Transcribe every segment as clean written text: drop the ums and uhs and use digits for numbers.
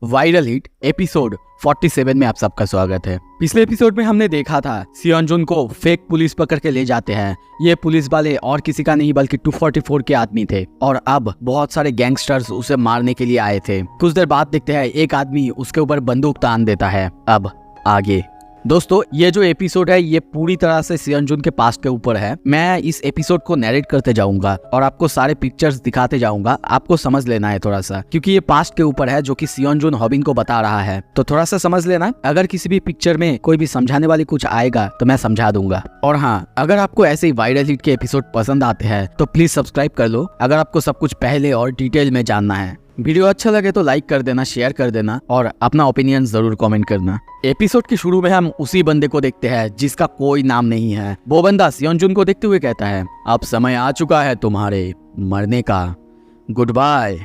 Viral hit episode 47 में आप सबका स्वागत है। पिछले एपिसोड में हमने देखा था सियोंजुन को फेक पुलिस पकड़ के ले जाते हैं। ये पुलिस वाले और किसी का नहीं बल्कि 244 के आदमी थे और अब बहुत सारे गैंगस्टर्स उसे मारने के लिए आए थे। कुछ देर बाद देखते हैं एक आदमी उसके ऊपर बंदूक तान देता है। अब आगे दोस्तों, ये जो एपिसोड है ये पूरी तरह से सियोंजुन के पास्ट के ऊपर है। मैं इस एपिसोड को नैरेट करते जाऊंगा और आपको सारे पिक्चर्स दिखाते जाऊंगा। आपको समझ लेना है थोड़ा सा, क्योंकि ये पास्ट के ऊपर है जो कि सियोंजुन हॉबिन को बता रहा है, तो थोड़ा सा समझ लेना। अगर किसी भी पिक्चर में कोई भी समझाने वाली कुछ आएगा तो मैं समझा दूंगा। और हाँ, अगर आपको ऐसे ही वायरल हिट के एपिसोड पसंद आते हैं तो प्लीज सब्सक्राइब कर लो। अगर आपको सब कुछ पहले और डिटेल में जानना है। वीडियो अच्छा लगे तो लाइक कर देना, शेयर कर देना और अपना ओपिनियन जरूर कमेंट करना। एपिसोड के शुरू में हम उसी बंदे को देखते हैं जिसका कोई नाम नहीं है। वो बंदा सियोंजुन को देखते हुए कहता है, अब समय आ चुका है तुम्हारे मरने का, गुड बाय।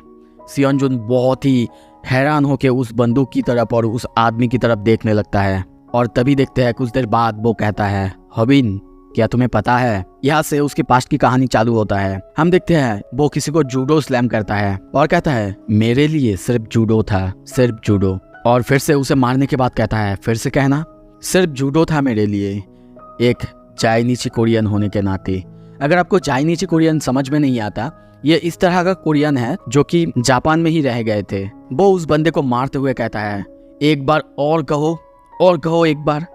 सियोंजुन बहुत ही हैरान होकर उस बंदूक की तरफ और उस आदमी की तरफ देखने लगता है। और तभी देखते हैं कुछ देर बाद वो कहता है, हॉबिन क्या तुम्हें पता है? यहाँ से उसके पास्ट की कहानी चालू होता है। हम देखते हैं वो किसी को जूडो स्लैम करता है और कहता है, मेरे लिए सिर्फ जूडो था, सिर्फ जूडो। और फिर से उसे मारने के बाद कहता है, फिर से कहना, सिर्फ जूडो था मेरे लिए, एक चाइनीज कोरियन होने के नाते। अगर आपको चाइनीज कोरियन समझ में नहीं आता, ये इस तरह का कोरियन है जो कि जापान में ही रह गए थे। वो उस बंदे को मारते हुए कहता है, एक बार और कहो, और कहो एक बार।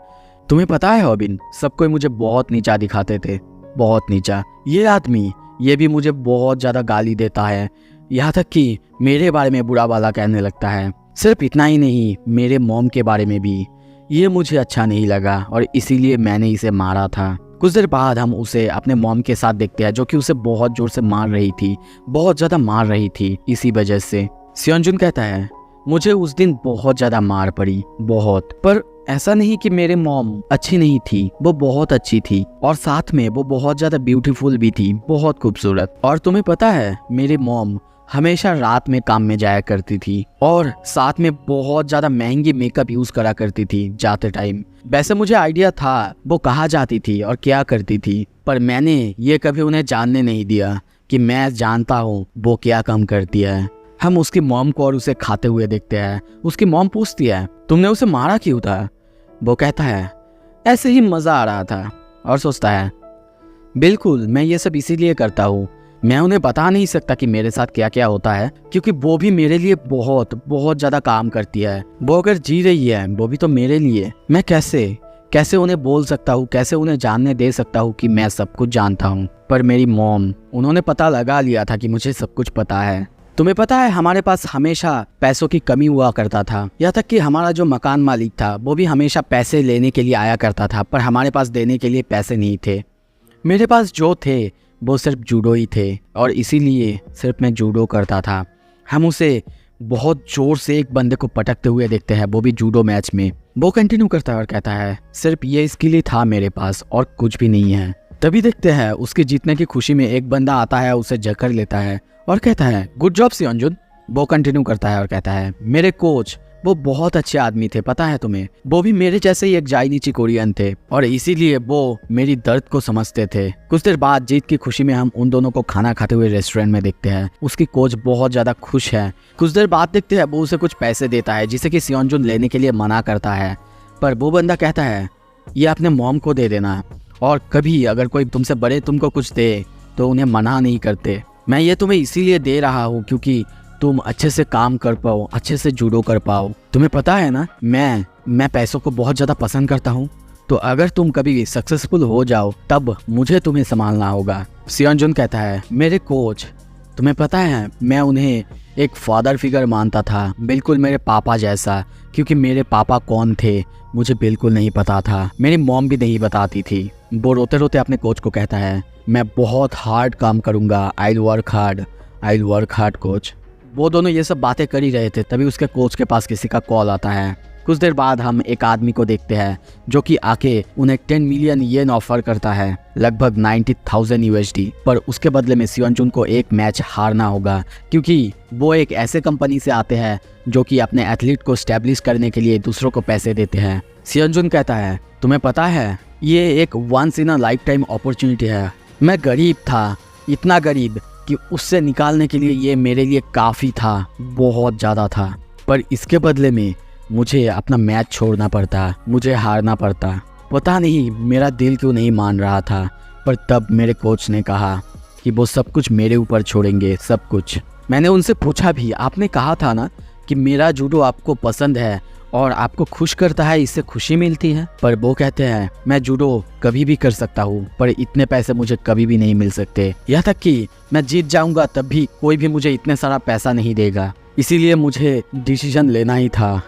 तुम्हें पता है हॉबिन, सब कोई मुझे बहुत नीचा दिखाते थे, बहुत नीचा। ये आदमी ये भी मुझे बहुत ज्यादा गाली देता है, यहाँ तक कि मेरे बारे में बुरा वाला कहने लगता है। सिर्फ इतना ही नहीं, मेरे मॉम के बारे में भी। ये मुझे अच्छा नहीं लगा और इसीलिए मैंने इसे मारा था। कुछ देर बाद हम उसे अपने मॉम के साथ देखते हैं जो कि उसे बहुत जोर से मार रही थी, बहुत ज्यादा मार रही थी। इसी वजह से सियोंजुन कहता है, मुझे उस दिन बहुत ज्यादा मार पड़ी, बहुत। पर ऐसा नहीं कि मेरे मॉम अच्छी नहीं थी, वो बहुत अच्छी थी और साथ में वो बहुत ज्यादा ब्यूटीफुल भी थी, बहुत खूबसूरत। और तुम्हें पता है, मेरी मॉम हमेशा रात में काम में जाया करती थी और साथ में बहुत ज्यादा महंगी मेकअप यूज करा करती थी जाते टाइम। वैसे मुझे आइडिया था वो कहाँ जाती थी और क्या करती थी, पर मैंने ये कभी उन्हें जानने नहीं दिया कि मैं जानता हूँ वो क्या काम करती है। हम उसकी मॉम को और उसे खाते हुए देखते हैं। उसकी मॉम पूछती है, तुमने उसे मारा क्यों था? वो कहता है, ऐसे ही मजा आ रहा था। और सोचता है, बिल्कुल मैं ये सब इसीलिए करता हूँ। मैं उन्हें बता नहीं सकता कि मेरे साथ क्या क्या होता है, क्योंकि वो भी मेरे लिए बहुत बहुत ज्यादा काम करती है। वो अगर जी रही है वो भी तो मेरे लिए। मैं कैसे उन्हें बोल सकता हूँ, कैसे उन्हें जानने दे सकता हूँ कि मैं सब कुछ जानता हूँ। पर मेरी मॉम, उन्होंने पता लगा लिया था कि मुझे सब कुछ पता है। तुम्हें पता है, हमारे पास हमेशा पैसों की कमी हुआ करता था। यहाँ तक कि हमारा जो मकान मालिक था वो भी हमेशा पैसे लेने के लिए आया करता था, पर हमारे पास देने के लिए पैसे नहीं थे। मेरे पास जो थे वो सिर्फ जूडो ही थे और इसीलिए सिर्फ मैं जूडो करता था। हम उसे बहुत जोर से एक बंदे को पटकते हुए देखते हैं, वो भी जूडो मैच में। वो कंटिन्यू करता है और कहता है, सिर्फ ये स्किल ही था मेरे पास और कुछ भी नहीं है। तभी देखते हैं उसके जीतने की खुशी में एक बंदा आता है, उसे जकड़ लेता है और कहता है, गुड जॉब सियोंजुन। वो कंटिन्यू करता है और कहता है, मेरे कोच वो बहुत अच्छे आदमी थे, पता है तुम्हें? वो भी मेरे जैसे ही एक चाइनीज कोरियन थे और इसीलिए वो मेरी दर्द को समझते थे। कुछ देर बाद जीत की खुशी में हम उन दोनों को खाना खाते हुए रेस्टोरेंट में देखते हैं। उसकी कोच बहुत ज्यादा खुश है। कुछ देर बाद देखते हैं वो उसे कुछ पैसे देता है जिसे कि सियोंजुन लेने के लिए मना करता है, पर वो बंदा कहता है, ये अपने मॉम को दे देना और कभी अगर कोई तुमसे बड़े तुमको कुछ दे तो उन्हें मना नहीं करते। मैं ये तुम्हें इसीलिए दे रहा हूँ क्योंकि तुम अच्छे से काम कर पाओ, अच्छे से जूडो कर पाओ। तुम्हें पता है ना, मैं पैसों को बहुत ज्यादा पसंद करता हूँ, तो अगर तुम कभी सक्सेसफुल हो जाओ तब मुझे तुम्हें संभालना होगा। सियोंजुन कहता है, मेरे कोच, तुम्हें पता है मैं उन्हें एक फादर फिगर मानता था, बिल्कुल मेरे पापा जैसा। क्योंकि मेरे पापा कौन थे मुझे बिल्कुल नहीं पता था, मेरी मॉम भी नहीं बताती थी। वो रोते रोते अपने कोच को कहता है, मैं बहुत हार्ड काम करूंगा, I will work hard coach. वो दोनों ये सब बातें कर ही रहे थे, तभी उसके कोच के पास किसी का कॉल आता है। कुछ देर बाद हम एक आदमी को देखते हैं जो कि आके उन्हें 10 मिलियन येन ऑफर करता है, लगभग 90,000 USD। पर उसके बदले में सियोंजुन को एक मैच हारना होगा, क्योंकि वो एक ऐसे कंपनी से आते हैं जो कि अपने एथलीट को स्टैब्लिश करने के लिए दूसरों को पैसे देते हैं। सियोंजुन कहता है, तुम्हें पता है ये एक once in a lifetime opportunity है। मैं गरीब था, इतना गरीब कि उससे निकालने के लिए ये मेरे लिए काफ़ी था, बहुत ज़्यादा था। पर इसके बदले में मुझे अपना मैच छोड़ना पड़ता, मुझे हारना पड़ता। पता नहीं मेरा दिल क्यों नहीं मान रहा था। पर तब मेरे कोच ने कहा कि वो सब कुछ मेरे ऊपर छोड़ेंगे, सब कुछ। मैंने उनसे पूछा भी, आपने कहा था ना कि मेरा जूडो आपको पसंद है और आपको खुश करता है, इससे खुशी मिलती है। पर वो कहते हैं मैं जूडो कभी भी कर सकता हूँ, पर इतने पैसे मुझे कभी भी नहीं मिल सकते। यहाँ तक कि मैं जीत जाऊंगा तब भी कोई भी मुझे इतने सारा पैसा नहीं देगा। इसीलिए मुझे डिसीजन लेना ही था।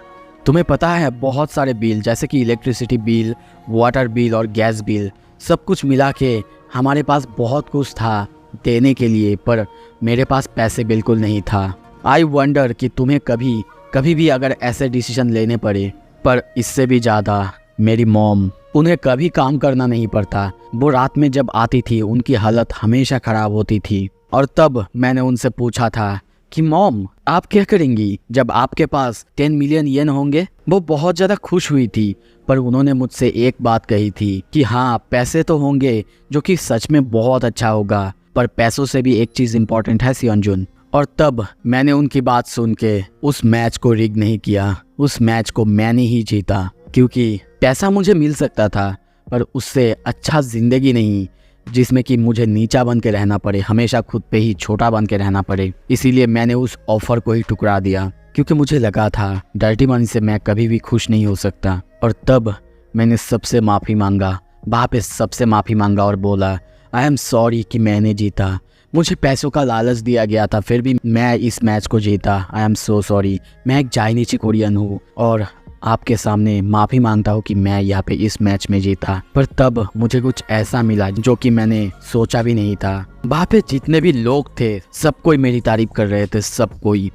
तुम्हें पता है बहुत सारे बिल, जैसे कि इलेक्ट्रिसिटी बिल, वाटर बिल और गैस बिल, सब कुछ मिला के हमारे पास बहुत कुछ था देने के लिए, पर मेरे पास पैसे बिल्कुल नहीं था। आई वंडर कि तुम्हें कभी भी अगर ऐसे डिसीजन लेने पड़े। पर इससे भी ज़्यादा मेरी मॉम, उन्हें कभी काम करना नहीं पड़ता। वो रात में जब आती थी उनकी हालत हमेशा ख़राब होती थी। और तब मैंने उनसे पूछा था कि मॉम आप क्या करेंगी जब आपके पास 10 मिलियन येन होंगे। वो बहुत ज़्यादा खुश हुई थी, पर उन्होंने मुझसे एक बात कही थी कि हाँ पैसे तो होंगे, जो कि सच में बहुत अच्छा होगा, पर पैसों से भी एक चीज़ इम्पोर्टेंट है सियोंजुन। और तब मैंने उनकी बात सुन के उस मैच को रिग नहीं किया, उस मैच को मैंने ही जीता। क्योंकि पैसा मुझे मिल सकता था, पर उससे अच्छा जिंदगी नहीं जिसमें कि मुझे नीचा बन के रहना पड़े, हमेशा खुद पे ही छोटा बन के रहना पड़े। इसीलिए मैंने उस ऑफर को ही ठुकरा दिया, क्योंकि मुझे लगा था डर्टी मनी से मैं कभी भी खुश नहीं हो सकता। और तब मैंने सबसे माफ़ी मांगा, वहाँ पे सबसे माफ़ी मांगा और बोला आई एम सॉरी कि मैंने जीता। मुझे पैसों का लालच दिया गया था, फिर भी मैं इस मैच को जीता। I am so sorry. मैं एक चाइनीज कोरियन हूँ और आपके सामने माफ़ी मांगता हूँ कि मैं यहाँ पे इस मैच में जीता। पर तब मुझे कुछ ऐसा मिला जो कि मैंने सोचा भी नहीं था। वहाँ पे जितने भी लोग थे सब कोई मेरी तारीफ कर रहे थे, सब कोई।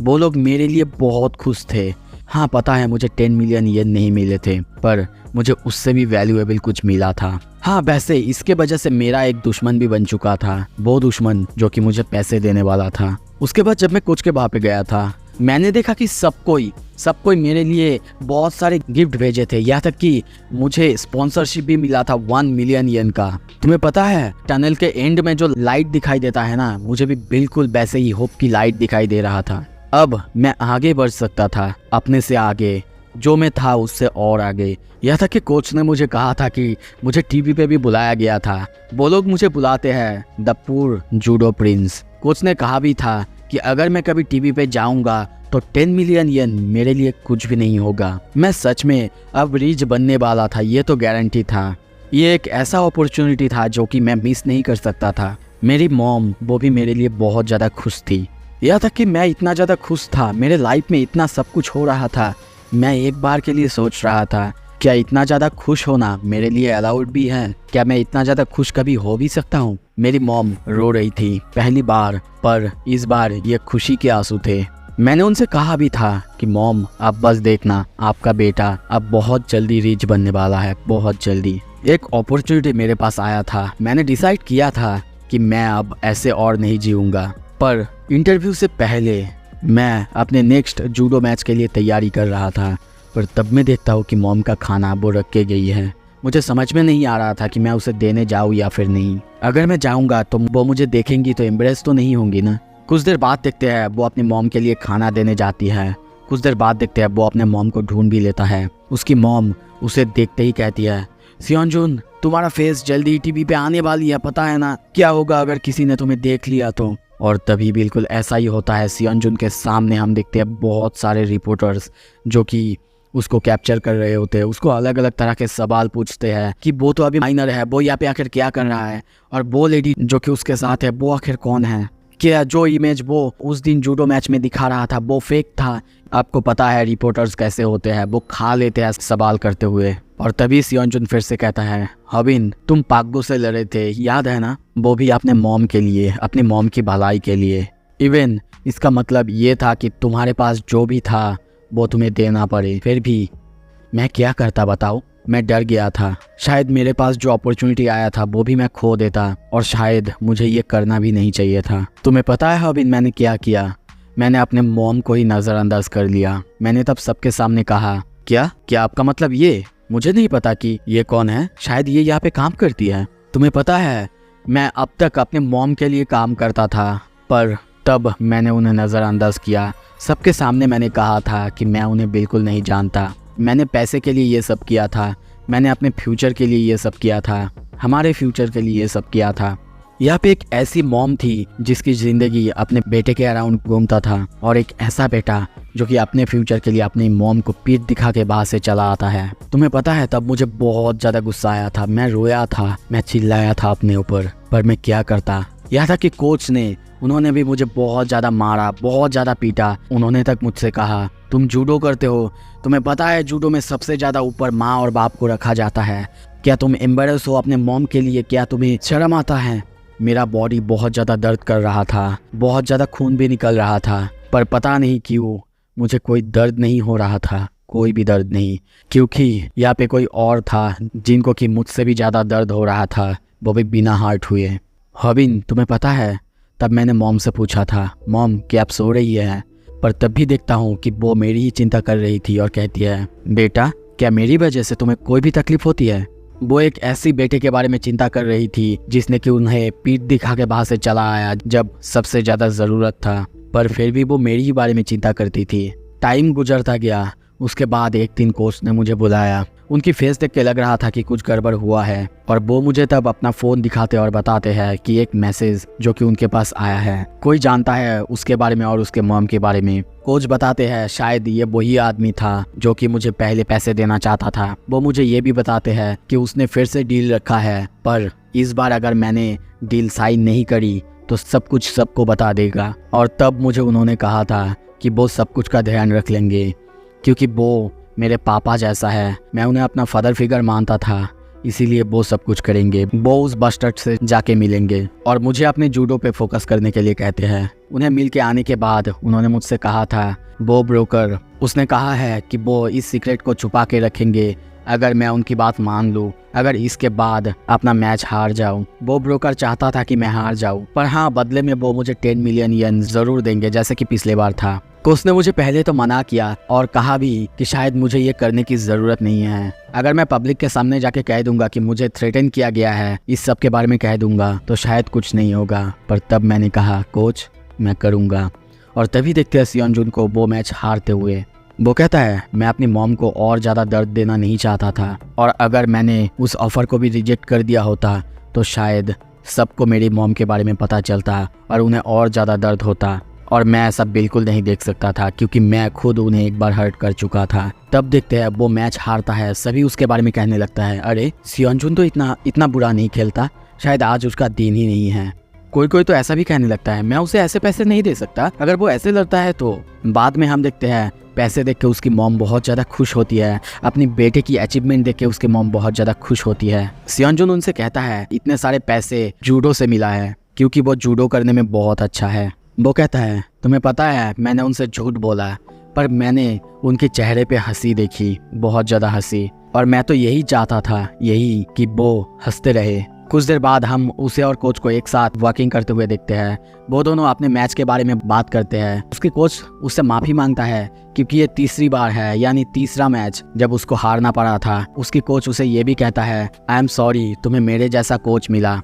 वो लोग मेरे लिए बहुत खुश थे। हाँ पता है मुझे 10 मिलियन येन नहीं मिले थे, पर मुझे उससे भी वैल्यूएबल कुछ मिला था। हाँ वैसे इसके वजह से मेरा एक दुश्मन भी बन चुका था, वो दुश्मन जो कि मुझे पैसे देने वाला था। उसके बाद जब मैं कोच के वहाँ पे गया था, मैंने देखा कि सब कोई मेरे लिए बहुत सारे गिफ्ट भेजे थे। यहाँ तक कि मुझे स्पॉन्सरशिप भी मिला था 1 मिलियन येन का। तुम्हें पता है टनल के एंड में जो लाइट दिखाई देता है ना, मुझे भी बिल्कुल वैसे ही होप की लाइट दिखाई दे रहा था। अब मैं आगे बढ़ सकता था, अपने से आगे, जो मैं था उससे और आगे। यह था कि कोच ने मुझे कहा था कि मुझे टीवी पे भी बुलाया गया था। वो लोग मुझे बुलाते हैं the poor judo Prince. Coach ने कहा भी था कि अगर मैं कभी टीवी पे जाऊंगा तो 10 मिलियन येन मेरे लिए कुछ भी नहीं होगा। मैं सच में अब रिच बनने वाला था, ये तो गारंटी था। ये एक ऐसा अपॉर्चुनिटी था जो कि मैं मिस नहीं कर सकता था। मेरी मॉम वो भी मेरे लिए बहुत ज़्यादा खुश थी। यह था कि मैं इतना ज़्यादा खुश था, मेरे लाइफ में इतना सब कुछ हो रहा था। मैं एक बार के लिए सोच रहा था क्या इतना ज़्यादा खुश होना मेरे लिए अलाउड भी है? क्या मैं इतना ज़्यादा खुश कभी हो भी सकता हूँ? मेरी मॉम रो रही थी पहली बार, पर इस बार ये खुशी के आंसू थे। मैंने उनसे कहा भी था कि मॉम आप बस देखना, आपका बेटा अब बहुत जल्दी रिच बनने वाला है, बहुत जल्दी। एक अपॉर्चुनिटी मेरे पास आया था। मैंने डिसाइड किया था कि मैं अब ऐसे और नहीं जीऊँगा। पर इंटरव्यू से पहले मैं अपने नेक्स्ट जूडो मैच के लिए तैयारी कर रहा था, पर तब मैं देखता हूँ कि मॉम का खाना वो रख के गई है। मुझे समझ में नहीं आ रहा था कि मैं उसे देने जाऊँ या फिर नहीं। अगर मैं जाऊँगा तो वो मुझे देखेंगी तो इम्प्रेस तो नहीं होंगी ना। कुछ देर बाद देखते हैं वो अपनी मॉम के लिए खाना देने जाती है। कुछ देर बाद देखते हैं वो अपने मॉम को ढूंढ भी लेता है। उसकी मॉम उसे देखते ही कहती है सियोंजुन तुम्हारा फेस जल्दी टीवी पे आने वाली है, पता है ना क्या होगा अगर किसी ने तुम्हें देख लिया तो। और तभी बिल्कुल ऐसा ही होता है। सियोंजुन के सामने हम देखते हैं बहुत सारे रिपोर्टर्स जो कि उसको कैप्चर कर रहे होते हैं। उसको अलग अलग तरह के सवाल पूछते हैं कि वो तो अभी माइनर है, वो यहाँ पे आखिर क्या कर रहा है, और वो लेडी जो कि उसके साथ है वो आखिर कौन है, क्या जो इमेज वो उस दिन जूडो मैच में दिखा रहा था वो फेक था। आपको पता है रिपोर्टर्स कैसे होते हैं, वो खा लेते हैं सवाल करते हुए। और तभी सियोंजुन फिर से कहता है हबिन तुम पाकगो से लड़े थे, याद है ना, वो भी अपने मॉम के लिए, अपनी मॉम की भलाई के लिए। इवन इसका मतलब ये था कि तुम्हारे पास जो भी था वो तुम्हें देना पड़े। फिर भी मैं क्या करता बताओ, मैं डर गया था। शायद मेरे पास जो अपॉर्चुनिटी आया था वो भी मैं खो देता, और शायद मुझे ये करना भी नहीं चाहिए था। तुम्हें पता है हबिन मैंने क्या किया? मैंने अपने मॉम को ही नज़रअंदाज कर लिया। मैंने तब सबके सामने कहा क्या आपका मतलब ये? मुझे नहीं पता कि ये कौन है, शायद ये यहाँ पे काम करती है। तुम्हें पता है मैं अब तक अपने मॉम के लिए काम करता था, पर तब मैंने उन्हें नज़रअंदाज किया। सबके सामने मैंने कहा था कि मैं उन्हें बिल्कुल नहीं जानता। मैंने पैसे के लिए ये सब किया था, मैंने अपने फ्यूचर के लिए ये सब किया था, हमारे फ्यूचर के लिए ये सब किया था। यहाँ पे एक ऐसी मॉम थी जिसकी ज़िंदगी अपने बेटे के अराउंड घूमता था, और एक ऐसा बेटा जो कि अपने फ्यूचर के लिए अपनी मॉम को पीठ दिखा के बाहर से चला आता है। तुम्हें पता है तब मुझे बहुत ज़्यादा गुस्सा आया था, मैं रोया था, मैं चिल्लाया था अपने ऊपर, पर मैं क्या करता। यह था कि कोच ने, उन्होंने भी मुझे बहुत ज़्यादा मारा, बहुत ज़्यादा पीटा। उन्होंने तक मुझसे कहा तुम जूडो करते हो, तुम्हें पता है जूडो में सबसे ज़्यादा ऊपर माँ और बाप को रखा जाता है, क्या तुम एम्बेरस हो अपने मॉम के लिए, क्या तुम्हें शर्म आता है। मेरा बॉडी बहुत ज़्यादा दर्द कर रहा था, बहुत ज़्यादा खून भी निकल रहा था, पर पता नहीं क्यों मुझे कोई दर्द नहीं हो रहा था, कोई भी दर्द नहीं, क्योंकि यहाँ पे कोई और था जिनको कि मुझसे भी ज़्यादा दर्द हो रहा था, वो भी बिना हार्ट हुए। हॉबिन तुम्हें पता है तब मैंने मॉम से पूछा था, मॉम क्या आप सो रही है, पर तब भी देखता हूँ कि वो मेरी ही चिंता कर रही थी और कहती है बेटा क्या मेरी वजह से तुम्हें कोई भी तकलीफ होती है। वो एक ऐसी बेटे के बारे में चिंता कर रही थी जिसने कि उन्हें पीठ दिखा के बाहर से चला आया जब सबसे ज़्यादा ज़रूरत था, पर फिर भी वो मेरी ही बारे में चिंता करती थी। टाइम गुजरता गया, उसके बाद एक दिन कोच ने मुझे बुलाया। उनकी फेस देख के लग रहा था कि कुछ गड़बड़ हुआ है, और वो मुझे तब अपना फ़ोन दिखाते और बताते हैं कि एक मैसेज जो कि उनके पास आया है, कोई जानता है उसके बारे में और उसके मॉम के बारे में। कोच बताते हैं शायद ये वही आदमी था जो कि मुझे पहले पैसे देना चाहता था। वो मुझे ये भी बताते हैं कि उसने फिर से डील रखा है, पर इस बार अगर मैंने डील साइन नहीं करी तो सब कुछ सबको बता देगा। और तब मुझे उन्होंने कहा था कि वो सब कुछ का ध्यान रख लेंगे, क्योंकि वो मेरे पापा जैसा है, मैं उन्हें अपना फादर फिगर मानता था, इसीलिए वो सब कुछ करेंगे। वो उस बस्टर्ड से जाके मिलेंगे और मुझे अपने जूडो पे फोकस करने के लिए कहते हैं। उन्हें मिल के आने के बाद उन्होंने मुझसे कहा था वो ब्रोकर, उसने कहा है कि वो इस सीक्रेट को छुपा के रखेंगे अगर मैं उनकी बात मान लूँ, अगर इसके बाद अपना मैच हार जाऊँ। वो ब्रोकर चाहता था कि मैं हार जाऊँ, पर हाँ बदले में वो मुझे 10 मिलियन येन ज़रूर देंगे जैसे कि पिछले बार था। कोच ने मुझे पहले तो मना किया और कहा भी कि शायद मुझे ये करने की ज़रूरत नहीं है। अगर मैं पब्लिक के सामने जाके कह दूंगा कि मुझे थ्रेटन किया गया है, इस सब के बारे में कह दूंगा, तो शायद कुछ नहीं होगा। पर तब मैंने कहा कोच मैं करूंगा, और तभी देखते हैं सियोनजुन को वो मैच हारते हुए। वो कहता है मैं अपनी मॉम को और ज़्यादा दर्द देना नहीं चाहता था, और अगर मैंने उस ऑफ़र को भी रिजेक्ट कर दिया होता तो शायद सबको मेरी मॉम के बारे में पता चलता और उन्हें और ज़्यादा दर्द होता, और मैं ऐसा बिल्कुल नहीं देख सकता था क्योंकि मैं खुद उन्हें एक बार हर्ट कर चुका था। तब देखते हैं वो मैच हारता है, सभी उसके बारे में कहने लगता है अरे सियोनजुन तो इतना बुरा नहीं खेलता, शायद आज उसका दिन ही नहीं है। कोई कोई तो ऐसा भी कहने लगता है मैं उसे ऐसे पैसे नहीं दे सकता, अगर वो ऐसे लड़ता है तो। बाद में हम देखते हैं पैसे देख के उसकी मॉम बहुत ज़्यादा खुश होती है, अपनी बेटे की अचीवमेंट देख के उसकी मॉम बहुत ज़्यादा खुश होती है। सियोनजुन उनसे कहता है इतने सारे पैसे जूडो से मिला है क्योंकि वो जूडो करने में बहुत अच्छा है। वो कहता है तुम्हें पता है मैंने उनसे झूठ बोला, पर मैंने उनके चेहरे पे हंसी देखी, बहुत ज़्यादा हंसी, और मैं तो यही चाहता था, यही कि वो हंसते रहे। कुछ देर बाद हम उसे और कोच को एक साथ वॉकिंग करते हुए देखते हैं। वो दोनों अपने मैच के बारे में बात करते हैं। उसके कोच उससे माफ़ी मांगता है क्योंकि ये तीसरी बार है, यानी तीसरा मैच जब उसको हारना पड़ा था। उसकी कोच उसे ये भी कहता है आई एम सॉरी तुम्हें मेरे जैसा कोच मिला।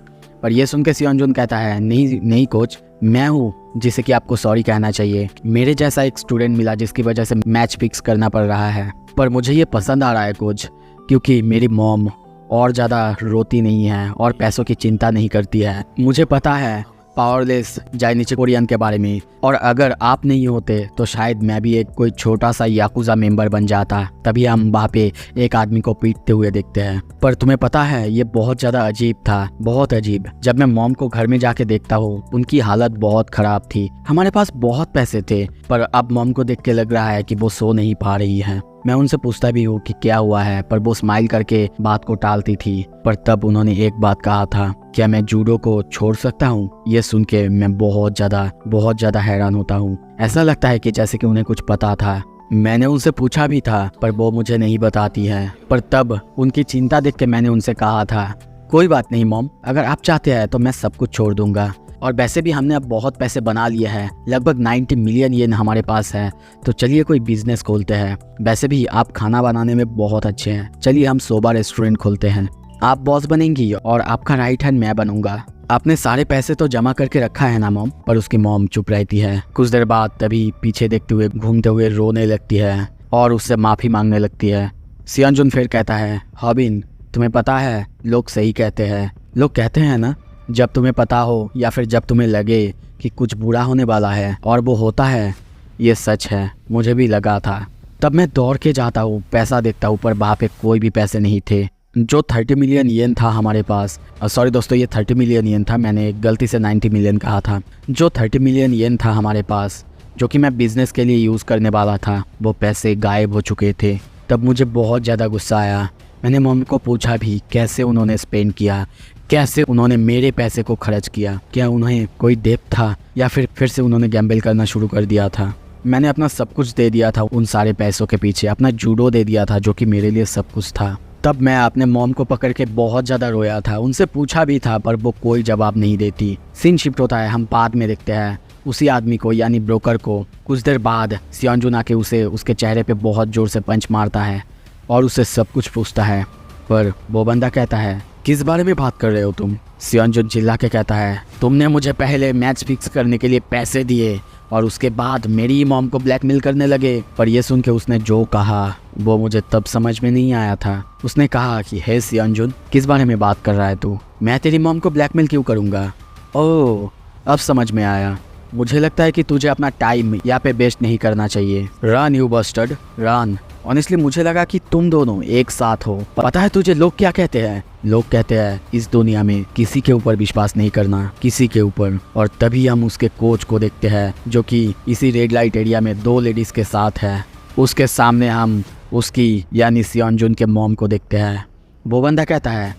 पर यह सुन के सियोनजुन कहता है नहीं कोच, मैं हूँ जिसे कि आपको सॉरी कहना चाहिए, मेरे जैसा एक स्टूडेंट मिला जिसकी वजह से मैच फिक्स करना पड़ रहा है। पर मुझे ये पसंद आ रहा है कोच, क्योंकि मेरी मॉम और ज़्यादा रोती नहीं है और पैसों की चिंता नहीं करती है। मुझे पता है पावरलेस जाइनिची कोरियन के बारे में, और अगर आप नहीं होते तो शायद मैं भी एक कोई छोटा सा याकुजा मेंबर बन जाता। तभी हम वहाँ पे एक आदमी को पीटते हुए देखते हैं। पर तुम्हें पता है ये बहुत ज़्यादा अजीब था, बहुत अजीब। जब मैं मॉम को घर में जाके देखता हूँ उनकी हालत बहुत ख़राब थी। हमारे पास बहुत पैसे थे, पर अब मॉम को देख के लग रहा है कि वो सो नहीं पा रही है। मैं उनसे पूछता भी हूँ कि क्या हुआ है, पर वो स्माइल करके बात को टालती थी। पर तब उन्होंने एक बात कहा था, क्या मैं जूडो को छोड़ सकता हूँ? ये सुन के मैं बहुत ज़्यादा हैरान होता हूँ। ऐसा लगता है कि जैसे कि उन्हें कुछ पता था। मैंने उनसे पूछा भी था पर वो मुझे नहीं बताती है। पर तब उनकी चिंता देख के मैंने उनसे कहा था कोई बात नहीं मॉम, अगर आप चाहते हैं तो मैं सब कुछ छोड़ दूंगा, और वैसे भी हमने अब बहुत पैसे बना लिए हैं, लगभग 90 मिलियन येन हमारे पास है, तो चलिए कोई बिजनेस खोलते हैं। वैसे भी आप खाना बनाने में बहुत अच्छे हैं, चलिए हम सोबा रेस्टोरेंट खोलते हैं। आप बॉस बनेंगी और आपका राइट हैंड मैं बनूंगा। आपने सारे पैसे तो जमा करके रखा है ना मॉम? पर उसकी मॉम चुप रहती है। कुछ देर बाद तभी पीछे देखते हुए घूमते हुए रोने लगती है और उससे माफ़ी मांगने लगती है। सियोंजुन फिर कहता है, हॉबिन तुम्हें पता है लोग सही कहते हैं। लोग कहते हैं ना, जब तुम्हें पता हो या फिर जब तुम्हें लगे कि कुछ बुरा होने वाला है और वो होता है। ये सच है, मुझे भी लगा था। तब मैं दौड़ के जाता हूँ, पैसा देखता हूँ, पर वहाँ पे कोई भी पैसे नहीं थे। जो 30 मिलियन येन था हमारे पास, सॉरी दोस्तों, ये 30 मिलियन येन था, मैंने गलती से 90 मिलियन कहा था। जो 30 मिलियन येन था हमारे पास, जो कि मैं बिज़नेस के लिए यूज़ करने वाला था, वो पैसे गायब हो चुके थे। तब मुझे बहुत ज़्यादा गुस्सा आया। मैंने मम्मी को पूछा भी कैसे उन्होंने स्पेंड किया, कैसे उन्होंने मेरे पैसे को खर्च किया। क्या उन्हें कोई डेट था या फिर से उन्होंने गैम्बल करना शुरू कर दिया था। मैंने अपना सब कुछ दे दिया था उन सारे पैसों के पीछे, अपना जूडो दे दिया था जो कि मेरे लिए सब कुछ था। तब मैं अपने मॉम को पकड़ के बहुत ज़्यादा रोया था, उनसे पूछा भी था पर वो कोई जवाब नहीं देती। सीन शिफ्ट होता है, हम बाद में देखते हैं उसी आदमी को यानी ब्रोकर को। कुछ देर बाद सियोंजुन आके उसे उसके चेहरे पे बहुत ज़ोर से पंच मारता है और उससे सब कुछ पूछता है। पर वो बंदा कहता है, किस बारे में बात कर रहे हो तुम? सियोंजुन चिल्ला के कहता है, तुमने मुझे पहले मैच फिक्स करने के लिए पैसे दिए और उसके बाद मेरी मॉम को ब्लैकमेल करने लगे। पर यह सुन के उसने जो कहा वो मुझे तब समझ में नहीं आया था। उसने कहा कि हे सियोंजुन, किस बारे में बात कर रहा है तू? मैं तेरी मॉम को ब्लैकमेल क्यों करूँगा? ओह, अब समझ में आया। मुझे लगता है कि तुझे अपना टाइम यहाँ पे वेस्ट नहीं करना चाहिए। Run you bustard, run. Honestly मुझे लगा कि तुम दोनों एक साथ हो। पता है तुझे लोग क्या कहते हैं? लोग कहते हैं इस दुनिया में किसी के ऊपर विश्वास नहीं करना, किसी के ऊपर। और तभी हम उसके कोच को देखते हैं जो कि इसी रेड लाइट एरिया में 2 लेडीज के साथ है। उसके सामने हम उसकी यानी सियोंजुन के मॉम को देखते हैं। वो बंदा कहता है,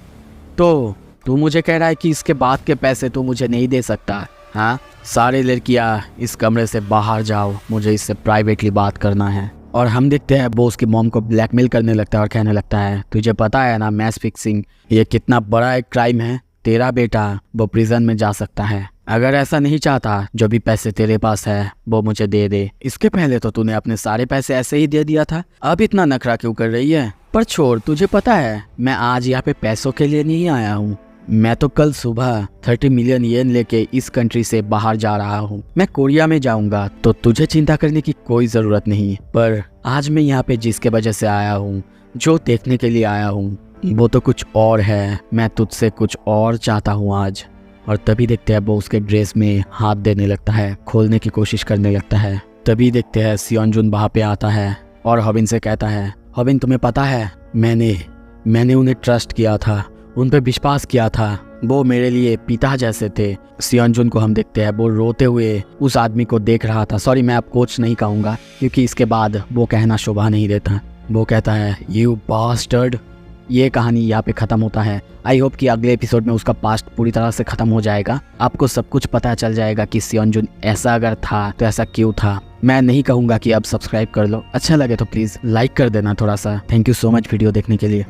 तो तू मुझे कह रहा है कि इसके बाद के पैसे तू मुझे नहीं दे सकता? हाँ, सारे लड़कियाँ इस कमरे से बाहर जाओ, मुझे इससे प्राइवेटली बात करना है। और हम देखते हैं वो उसकी मॉम को ब्लैकमेल करने लगता है और कहने लगता है, तुझे पता है ना मैच फिक्सिंग ये कितना बड़ा एक क्राइम है। तेरा बेटा वो प्रिजन में जा सकता है। अगर ऐसा नहीं चाहता, जो भी पैसे तेरे पास है वो मुझे दे दे। इसके पहले तो तूने अपने सारे पैसे ऐसे ही दे दिया था, अब इतना नखरा क्यों कर रही है? पर छोड़, तुझे पता है मैं आज यहाँ पे पैसों के लिए नहीं आया हूँ। मैं तो कल सुबह 30 मिलियन येन लेके इस कंट्री से बाहर जा रहा हूँ। मैं कोरिया में जाऊंगा, तो तुझे चिंता करने की कोई ज़रूरत नहीं। पर आज मैं यहाँ पे जिसके वजह से आया हूँ, जो देखने के लिए आया हूँ, वो तो कुछ और है। मैं तुझसे कुछ और चाहता हूँ आज। और तभी देखते हैं वो उसके ड्रेस में हाथ देने लगता है, खोलने की कोशिश करने लगता है। तभी देखते हैं सियोंजुन वहाँ पे आता है और हॉबिन से कहता है, हॉबिन तुम्हें पता है मैंने उन्हें ट्रस्ट किया था, उन पे विश्वास किया था। वो मेरे लिए पिता जैसे थे। सियोंजुन को हम देखते हैं वो रोते हुए उस आदमी को देख रहा था। सॉरी, मैं अब कोच नहीं कहूँगा क्योंकि इसके बाद वो कहना शोभा नहीं देता। वो कहता है, यू बास्टर्ड। ये कहानी यहाँ पे ख़त्म होता है। आई होप कि अगले एपिसोड में उसका पास्ट पूरी तरह से ख़त्म हो जाएगा। आपको सब कुछ पता चल जाएगा कि सियोंजुन ऐसा अगर था तो ऐसा क्यों था। मैं नहीं कहूँगा कि अब सब्सक्राइब कर लो, अच्छा लगे तो प्लीज़ लाइक कर देना थोड़ा सा। Thank you so much video देखने के लिए।